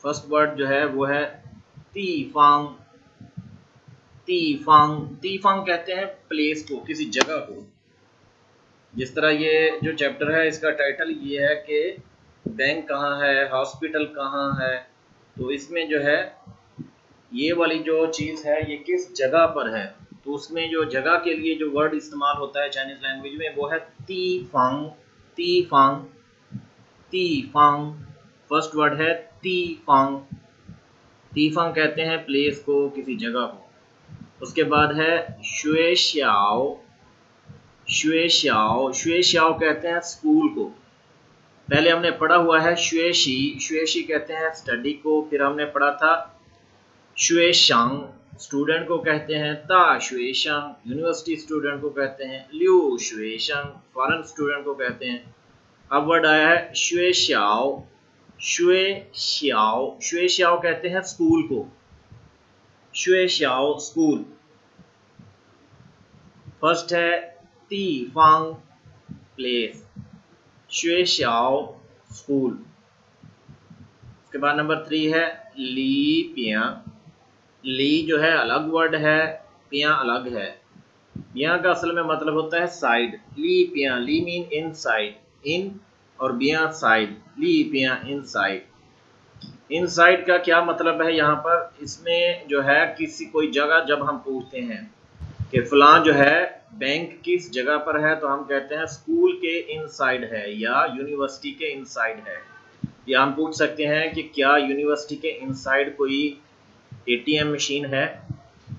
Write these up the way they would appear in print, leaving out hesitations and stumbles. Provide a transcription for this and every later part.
First word जो है वो है तीफांग। तीफांग तीफांग कहते हैं प्लेस को, किसी जगह को। जिस तरह ये जो चैप्टर है इसका टाइटल ये है कि बैंक कहाँ है, हॉस्पिटल कहाँ है, तो इसमें जो है ये वाली जो चीज़ है ये किस जगह पर है, तो उसमें जो जगह के लिए जो वर्ड इस्तेमाल होता है चाइनीज लैंग्वेज में वो है तीफांग। तीफांग तीफांग फर्स्ट वर्ड है तीफांग। तीफांग कहते हैं प्लेस को, किसी जगह को। उसके बाद है शुएश्याओ। शुएश्याओ शुएश्याओ कहते हैं स्कूल को। पहले हमने पढ़ा हुआ है शुएशी। शुएशी कहते हैं स्टडी को। फिर हमने पढ़ा था शुएशांग, स्टूडेंट को कहते हैं। ता शुएशांग, यूनिवर्सिटी स्टूडेंट को कहते हैं। लिu शुएशांग, फॉरेन स्टूडेंट को कहते हैं। अब वर्ड आया है शुएश्याओ। शुएश्याओ शुएश्याओ कहते हैं स्कूल को। शुएश्याओ स्कूल। फर्स्ट है तीफांग प्लेस, शुएश्याओ स्कूल। उसके बाद नंबर 3 है ली पिया। ली जो है अलग वर्ड है, पिया अलग है। पिया का असल में मतलब होता है साइड। ली पिया, ली मीन इन साइड, इन, और बिया साइड। ली पिया इन साइड। इन साइड का क्या मतलब है यहाँ पर, इसमें जो है किसी कोई जगह जब हम पूछते हैं कि फलां जो है बैंक किस जगह पर है, तो हम कहते हैं स्कूल के इनसाइड है या यूनिवर्सिटी के इनसाइड है। या हम पूछ सकते हैं कि क्या यूनिवर्सिटी के इनसाइड कोई एटीएम मशीन है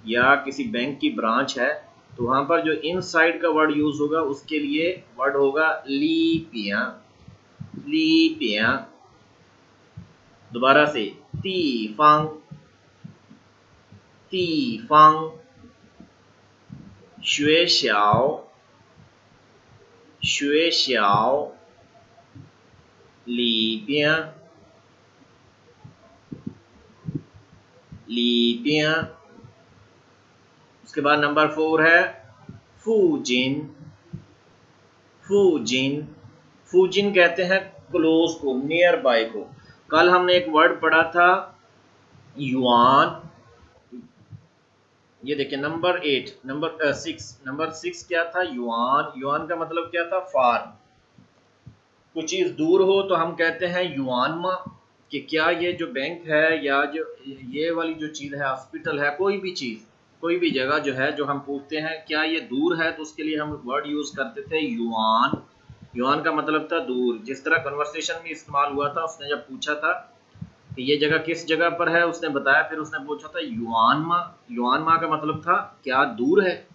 या किसी बैंक की ब्रांच है, तो वहाँ पर जो इनसाइड का वर्ड यूज होगा उसके लिए वर्ड होगा ली पिया। ली पिया। दोबारा से तीफांग। तीफांग शुएश्याओ। शुएश्याओ ली पिया। ली पिया। उसके बाद नंबर 4 है फूजिन। फूजिन। फूजिन कहते हैं क्लोज को, नियर बाय को। कल हमने एक वर्ड पढ़ा था युआन। ये देखिए नंबर 8, नंबर 6, नंबर 6 क्या था, युआन। युआन का मतलब क्या था, फार। कुछ चीज दूर हो तो हम कहते हैं युआनमा, कि क्या ये जो बैंक है या जो ये वाली जो चीज है, हॉस्पिटल है, कोई भी चीज, कोई भी जगह जो है जो हम पूछते हैं क्या ये दूर है, तो उसके लिए हम वर्ड यूज करते थे युआन। युआन का मतलब था दूर। जिस तरह कन्वर्सेशन में इस्तेमाल हुआ था, उसने जब पूछा था कि ये जगह किस जगह पर है, उसने बताया, फिर उसने पूछा था युआनमा। युआनमा का मतलब था क्या दूर है।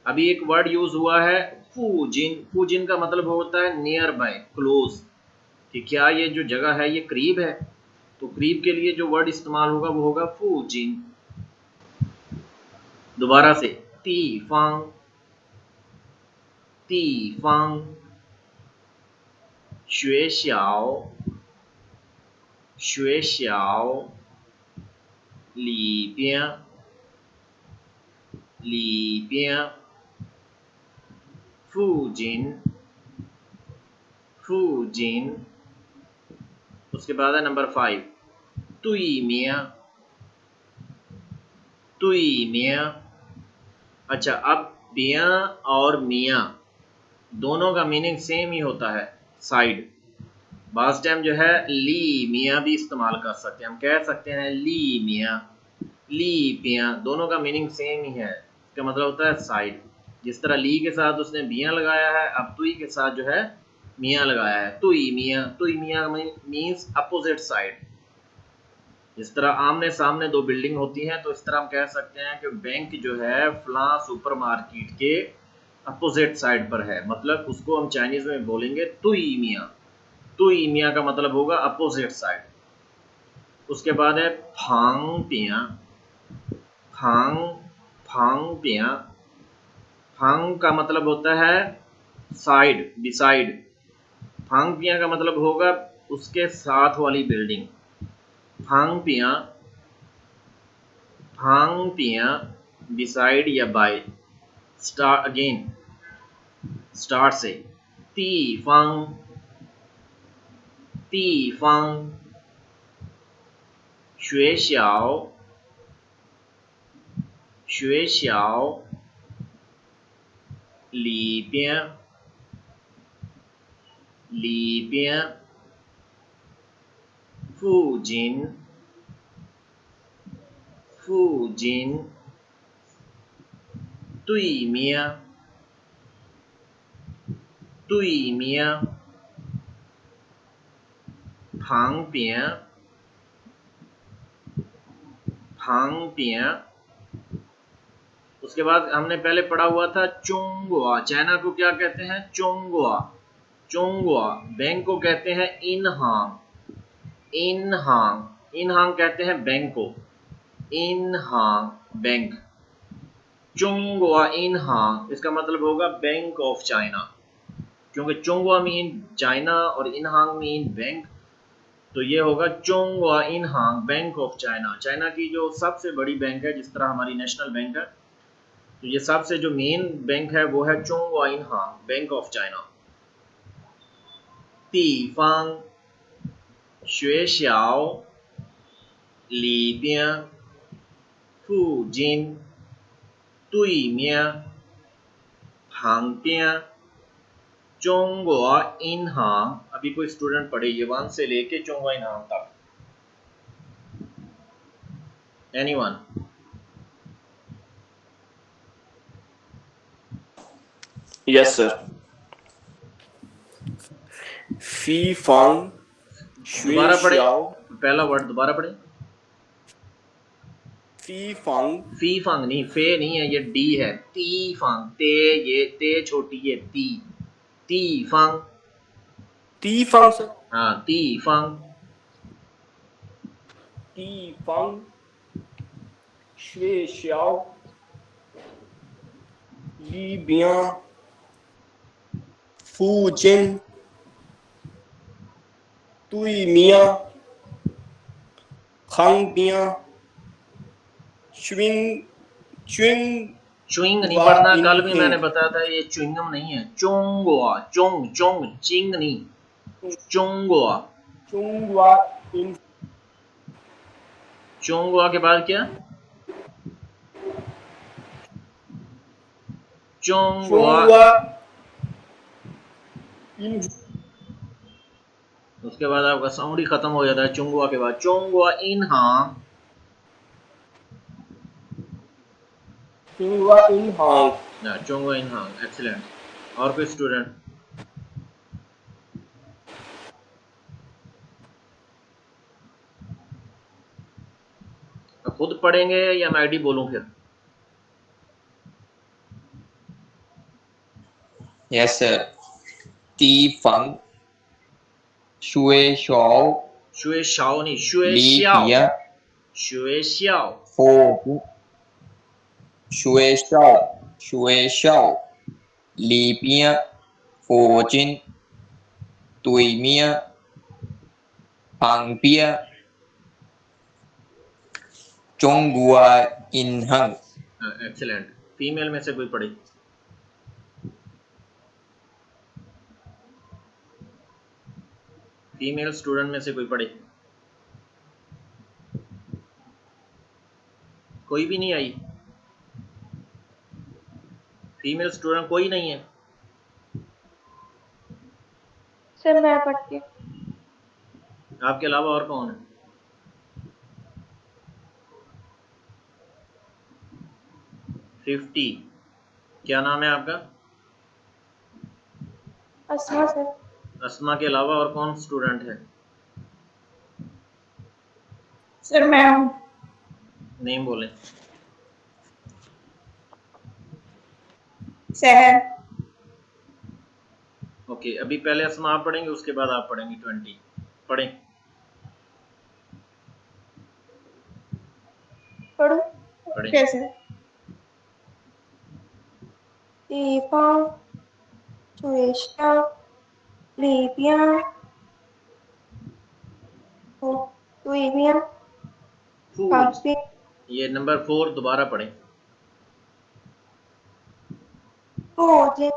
अभी एक वर्ड यूज हुआ है फूजिन। फूजिन का मतलब होता है नियर बाय, क्लोज, कि क्या ये जो जगह है ये करीब है, तो करीब के लिए जो वर्ड इस्तेमाल होगा वो होगा फूजिन। दोबारा से तीफांग। तीफांग शुएश्याओ। शुएश्याओ ली पिया। ली पिया फूजिन। फूजिन। उसके बाद है नंबर 5 तुई मिया। तुई मिया। अच्छा, अब पिया और मिया दोनों का मीनिंग सेम ही होता है, साइड। बास टाइम जो है ली मिया भी इस्तेमाल कर सकते हैं, हम कह सकते हैं ली मिया, ली पिया, दोनों का मीनिंग सेम ही है। इसका मतलब होता है साइड। जिस तरह ली के साथ उसने बिया लगाया है, अब तुई के साथ जो है मिया लगाया है। तुई मिया। तुई मिया मीन्स अपोजिट साइड। जिस तरह आमने सामने दो बिल्डिंग होती हैं, तो इस तरह हम कह सकते हैं कि बैंक जो है फला सुपरमार्केट के अपोजिट साइड पर है, मतलब उसको हम चाइनीज में बोलेंगे तुई मिया। तुई मिया का मतलब होगा अपोजिट साइड। उसके बाद है फांग पिया। फांग। फांग पिया। फांग का मतलब होता है साइड, बिसाइड। फांग पिया का मतलब होगा उसके साथ वाली बिल्डिंग। फांग पिया। फांग पिया बिसाइड या बाय। स्टार्ट अगेन, स्टार्ट से तीफांग। तीफांग 学校学校里边附近对面旁边उसके बाद हमने पहले पढ़ा हुआ था चोंगुआ। चाइना को क्या कहते हैं? चोंगुआ। बैंक को कहते हैं इनहांग कहते हैं बैंक को, इनहांग बैंक। चोंगुआ इनहांग इसका मतलब होगा बैंक ऑफ चाइना, क्योंकि चोंगुआ मीन चाइना और इनहांग मीन बैंक, तो ये होगा चोंगुआ इनहांग बैंक ऑफ चाइना। चाइना की जो सबसे बड़ी बैंक है, जिस तरह हमारी नेशनल बैंक है, तो ये सबसे जो मेन बैंक है वो है चोंगुआ इनहांग बैंक ऑफ चाइना। 地方学校里边附近对面旁边चोंगुआ इनहांग। अभी कोई स्टूडेंट पढ़े ये 1 से लेके चोंगुआ इनहांग तक। एनीवन? Yes sir. फी फांग दोबारा पढ़े, पहला वर्ड दोबारा पढ़े। फी फांग नहीं, फे नहीं है, ये डी है। ती फांग, ते, ये ते छोटी है, ती फांग। सर। हाँ, ती फांग श्वे श्याओ ली बिया फूजिन तुई मिया खांग बिया च्विंग नहीं पढ़ना, कल भी मैंने बताया था ये च्विंगम नहीं है। चोंगुआ, चिंग नहीं, चोंगुआ। चोंगुआ के बाद क्या? चोंगुआ। उसके बाद आपका साउंड ही खत्म हो जाता है चोंगुआ के बाद। चोंगुआ इनहांग चोंगुआ इनहांग। एक्सीलेंट। और कोई स्टूडेंट? खुद पढ़ेंगे या मैं आईडी बोलूं फिर? Yes sir. ती फंग शुए शाओ नहीं, शुए शाओ फो शुए शाओ ली पिया फोजिन तुई मिया पांग पिया चोंगुआ इनहंग। एक्सीलेंट। फीमेल में से कोई पढ़े? फीमेल स्टूडेंट में से कोई पढ़े? कोई भी नहीं आई? फीमेल स्टूडेंट कोई नहीं है? सर मैं पढ़ती हूँ। आपके अलावा और कौन है? क्या नाम है आपका? अस्मा सर। अस्मा के अलावा और कौन स्टूडेंट है? सर मैं हूँ। नेम बोले। सहर। ओके, अभी पहले अस्मा आप पढ़ेंगे, उसके बाद आप पढ़ेंगे 20। पढ़ें। पढ़ो। पढ़ें। कैसे? 地方学校里边对面旁边 ये नंबर 4 दोबारा पढ़ें। 附近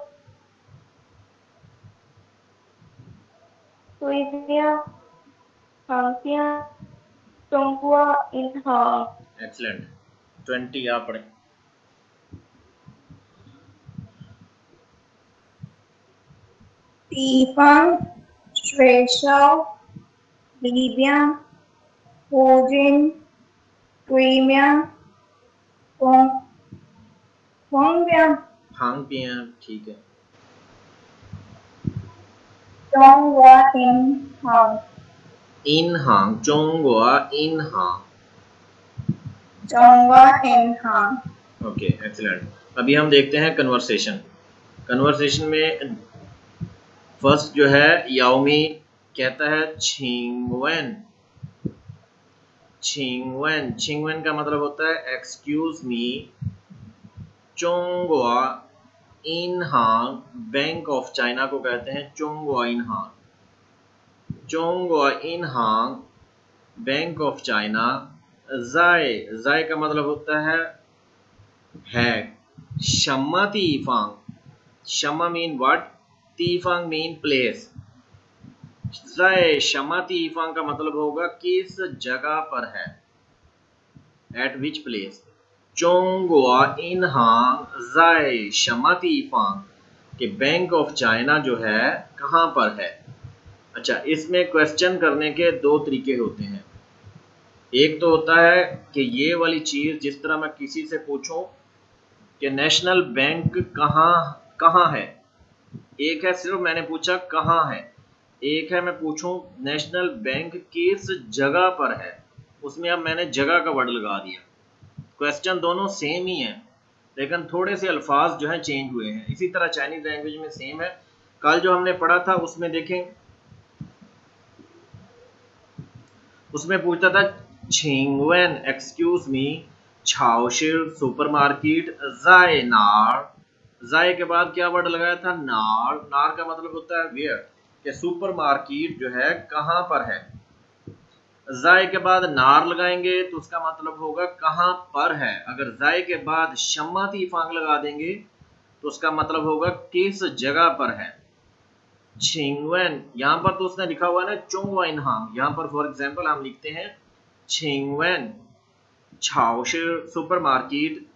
对面旁边 चोंगुआ इन हांग एक्सलेंट। 20 आप पढ़े। 地方学校里边附近对面公园 हांग पिए हैं, ठीक है। 中国银行 इन हांग, चोंगुआ इन हांग। 中国银行 ओके एक्सीलेंट। अभी हम देखते हैं कन्वर्सेशन। कन्वर्सेशन में फर्स्ट जो है याओमी कहता है छिंगवेन। छिंगवेन, छिंगवेन का मतलब होता है एक्सक्यूज मी, चोंगुआ इन हांग बैंक ऑफ चाइना को कहते हैं चोंगुआ इन हांग। चोंगुआ इन हांग बैंक ऑफ चाइना। जाए, जाए का मतलब होता है। शम्मा तीफांग, शम्मा मीन व्हाट, तीफांग मीन प्लेस। जाए शम्मा तीफांग का मतलब होगा किस जगह पर है, एट विच प्लेस। चोंगुआ इन हांग जाए शम्मा तीफांग कि बैंक ऑफ चाइना जो है कहाँ पर है। अच्छा, इसमें क्वेश्चन करने के दो तरीके होते हैं। एक तो होता है कि ये वाली चीज जिस तरह मैं किसी से पूछूं कि नेशनल बैंक कहाँ है। एक है सिर्फ मैंने पूछा कहाँ है, एक है मैं पूछूं नेशनल बैंक किस जगह पर है, उसमें अब मैंने जगह का वर्ड लगा दिया। क्वेश्चन दोनों सेम ही है लेकिन थोड़े से अल्फाज जो है चेंज हुए हैं। इसी तरह चाइनीज लैंग्वेज में सेम है। कल जो हमने पढ़ा था उसमें देखें, उसमें पूछता था छिंगवेन एक्सक्यूज मी, छाओशिर सुपरमार्केट, जाए नार। जाए के बाद क्या वर्ड लगाया था, नार। नार का मतलब होता है वेयर, कि सुपरमार्केट जो है कहाँ पर है। जाए के बाद नार लगाएंगे तो उसका मतलब होगा कहाँ पर है। अगर जाए के बाद शम्मा तीफांग लगा देंगे तो उसका मतलब होगा किस जगह पर है। छिंगवेन, यहाँ पर तो उसने लिखा हुआ है ना चोंगवा इन हांग, यहाँ पर फॉर एग्जांपल हम लिखते हैं छिंगवेन छाओशिर सुपरमार्केट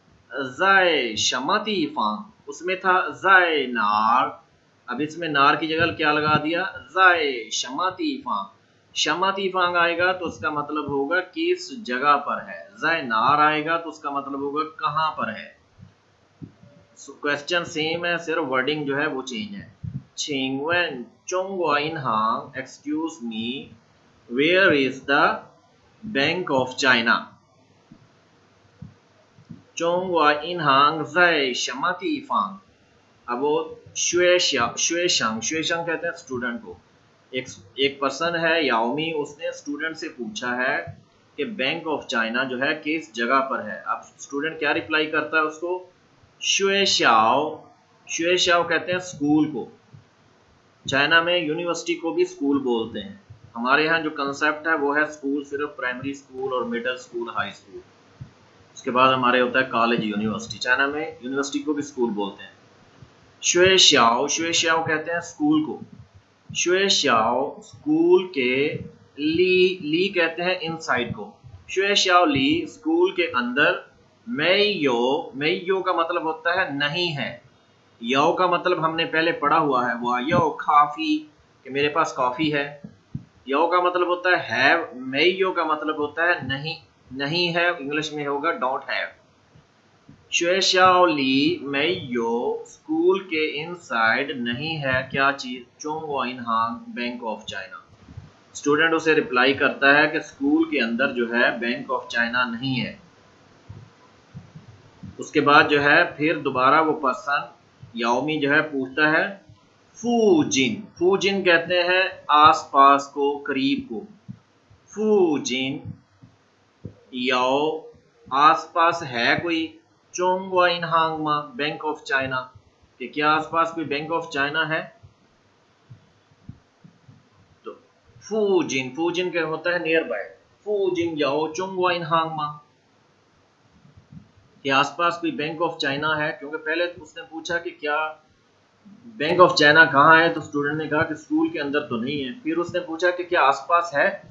जाए शम्मा तीफांग, उसमें था जाए नार। अब इसमें नार की जगह क्या लगा दिया, जाए शम्मा तीफांग। शम्मा तीफांग आएगा तो उसका मतलब होगा किस जगह पर है, जाए नार आएगा तो उसका मतलब होगा कहाँ पर है। क्वेश्चन सेम है, सिर्फ वर्डिंग जो है वो चेंज है। छिंगवेन चोंगवा इन हांग excuse me, where is the bank of China. चोंगवा इन हांग जाए शम्मा तीफांग। अब वो शुएशंग कहते हैं स्टूडेंट को। एक पर्सन है याओमी, उसने स्टूडेंट से पूछा है कि बैंक ऑफ चाइना जो है किस जगह पर है। अब स्टूडेंट क्या रिप्लाई करता है उसको, शुएशाओ। शुएशाओ कहते हैं स्कूल को। चाइना में यूनिवर्सिटी को भी स्कूल बोलते हैं। हमारे यहाँ जो कंसेप्ट है वो है स्कूल सिर्फ प्राइमरी स्कूल और मिडिल स्कूल, हाई स्कूल, उसके बाद हमारे होता है कॉलेज यूनिवर्सिटी। चाइना में यूनिवर्सिटी को भी स्कूल बोलते हैं। शुएशाओ, शुएशाओ कहते हैं स्कूल को। शुएशाओ स्कूल के, ली कहते हैं इनसाइड को। शुएशाओ ली स्कूल के अंदर। मेयो, मेयो का मतलब होता है नहीं है। यो का मतलब हमने पहले पढ़ा हुआ है, वो यो काफी, कि मेरे पास कॉफी है। यो का मतलब होता है हैव, मेयो का मतलब होता है नहीं, नहीं है इंग्लिश में होगा डोंट हैव। शुएशाओ ली मेयो स्कूल के इनसाइड नहीं है क्या चीज, चोंगवा इन हांग बैंक ऑफ चाइना। स्टूडेंट उसे रिप्लाई करता है कि स्कूल के अंदर जो है बैंक ऑफ चाइना नहीं है। उसके बाद जो है फिर दोबारा वो पर्सन याओमी जो है पूछता है फूजिन। फूजिन कहते हैं आसपास को, करीब को। फूजिन याओ आसपास है कोई, चोंगवा इन हांगमा बैंक ऑफ चाइना, कि क्या आसपास कोई बैंक ऑफ चाइना है। तो फूजिन, फूजिन क्या होता है नियर बाय। फूजिन याओ चोंगवा इन हांगमा, कि आसपास कोई बैंक ऑफ चाइना है। क्योंकि पहले उसने पूछा कि क्या बैंक ऑफ चाइना कहाँ है, तो स्टूडेंट ने कहा कि स्कूल के अंदर तो नहीं है। फिर उसने पूछा कि क्या आसपास है।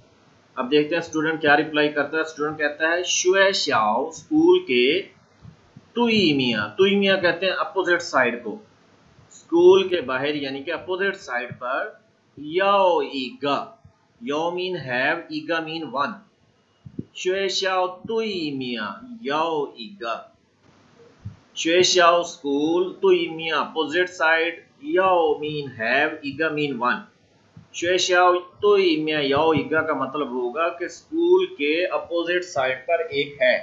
अब देखते हैं स्टूडेंट क्या रिप्लाई करता है। स्टूडेंट कहता है शुए श्याओ स्कूल के तुई मिया कहते हैं अपोजिट साइड को, स्कूल के बाहर यानी कि अपोजिट साइड पर याओ ईगा, याओ मीन हैव, ईगा मीन वन, शुए श्याओ तुई मिया याओ ईगा, शुए श्याओ स्कूल तुई मिया अपोजिट साइड, याओ मीन हैव, ईगा मीन वन। शुए श्याओ तुई मिया याओ ईगा का मतलब होगा कि स्कूल के अपोजिट साइड पर एक है।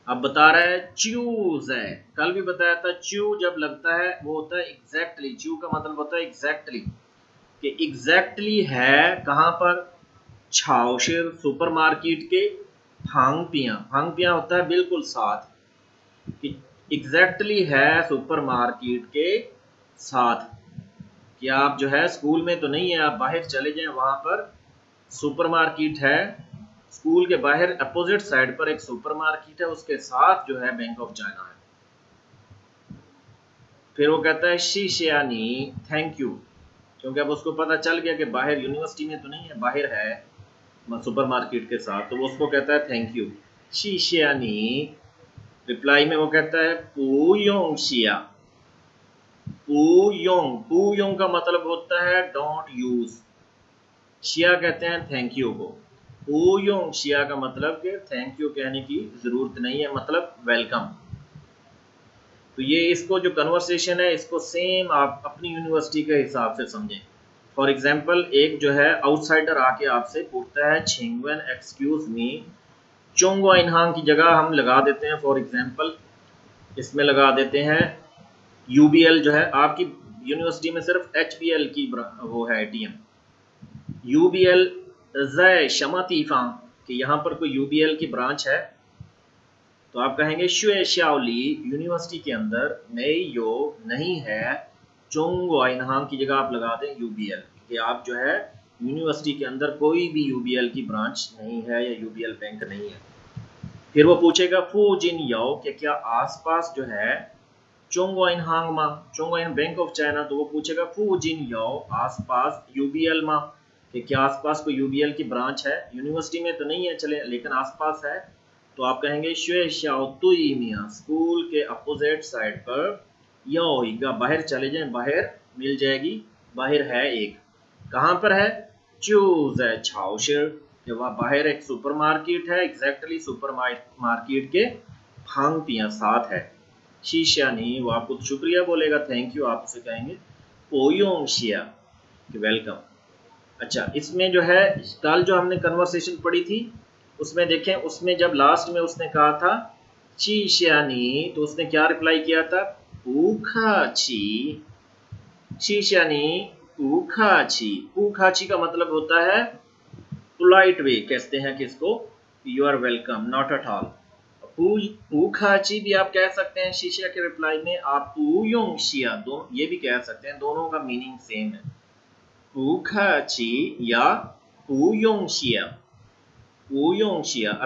अब बता रहा है चूज है, कल भी बताया था चू जब लगता है वो होता है एग्जैक्टली, चू का मतलब होता है एग्जैक्टली, कि एग्जैक्टली है कहां पर, छाओशिर सुपरमार्केट के फांगपिया होता है बिल्कुल साथ, कि एग्जैक्टली है सुपरमार्केट के साथ, कि आप जो है स्कूल में तो नहीं है, आप बाहर चले जाएं, वहां पर सुपरमार्केट है, स्कूल के बाहर अपोजिट साइड पर एक सुपरमार्केट है, उसके साथ जो है बैंक ऑफ चाइना है। फिर वो कहता है शीशियानी थैंक यू, क्योंकि अब उसको पता चल गया कि बाहर यूनिवर्सिटी में तो नहीं है, बाहर है सुपरमार्केट के साथ, तो वो उसको कहता है थैंक यू। शीशियानी रिप्लाई में वो कहता है पुयोंग शिया, पुयोंग का मतलब होता है डोंट यूज, शिया कहते हैं थैंक यू को, पुयोंग शिया का मतलब कि थैंक यू कहने की जरूरत नहीं है, मतलब वेलकम। तो ये इसको जो कन्वर्सेशन है इसको सेम आप अपनी यूनिवर्सिटी के हिसाब से समझें। फॉर एग्जाम्पल एक जो है आउटसाइडर आके आपसे पूछता है छिंगवेन एक्सक्यूज मी, चोंगवा इनहांग की जगह हम लगा देते हैं फॉर एग्जाम्पल इसमें लगा देते हैं यूबीएल, जो है आपकी यूनिवर्सिटी में सिर्फ एचबीएल की वो है एटीएम, यूबीएल जय शमातीफांग, कि यहाँ पर कोई यूबीएल की ब्रांच है, तो आप कहेंगे शुए श्याओली यूनिवर्सिटी के अंदर नई यो नहीं है, चोंगवा इनहांग की जगह आप लगा दें यूबीएल, कि आप जो है यूनिवर्सिटी के अंदर कोई भी यूबीएल की ब्रांच नहीं है या यूबीएल बैंक नहीं है। फिर वो पूछेगा फू जिन याओ, कि क्या आसपास जो है चोंगवा इनहांग मा, चोंगवा इन बैंक ऑफ चाइना, तो वो पूछेगा फू जिन याओ आसपास यूबीएल मा, कि क्या आसपास कोई यूबीएल की ब्रांच है, यूनिवर्सिटी में तो नहीं है चले लेकिन आसपास है, तो आप कहेंगे शुए श्याओ तुई मिया स्कूल के अपोजिट साइड पर याओ ईगा, बाहर चले जाएं, बाहर मिल जाएगी, बाहर है एक, कहां पर है, चूज है छाओशिर, कि वह बाहर एक सुपरमार्केट है, एग्जैक्टली सुपरमार्केट के फांगपिया साथ है। शीशिया नहीं, वो आपको शुक्रिया बोलेगा थैंक यू, आप उसे कहेंगे पोयोंग शिया कि वेलकम। अच्छा, इसमें जो है कल जो हमने कन्वर्सेशन पढ़ी थी उसमें देखें, उसमें जब लास्ट में उसने कहा था शीशियानी, तो उसने क्या रिप्लाई किया था, पूखाची, शीशियानी पूखाची, पूखाची का मतलब होता है पोलाइट वे, कहते हैं कि इसको you are welcome, not at all. पूखाची भी आप कह सकते हैं शीशिया के रिप्लाई में, आप पुयोंग शिया दोनों ये भी कह सकते हैं, दोनों का मीनिंग सेम है, पूखाची या पुयोंग शिया, पुयोंग शिया।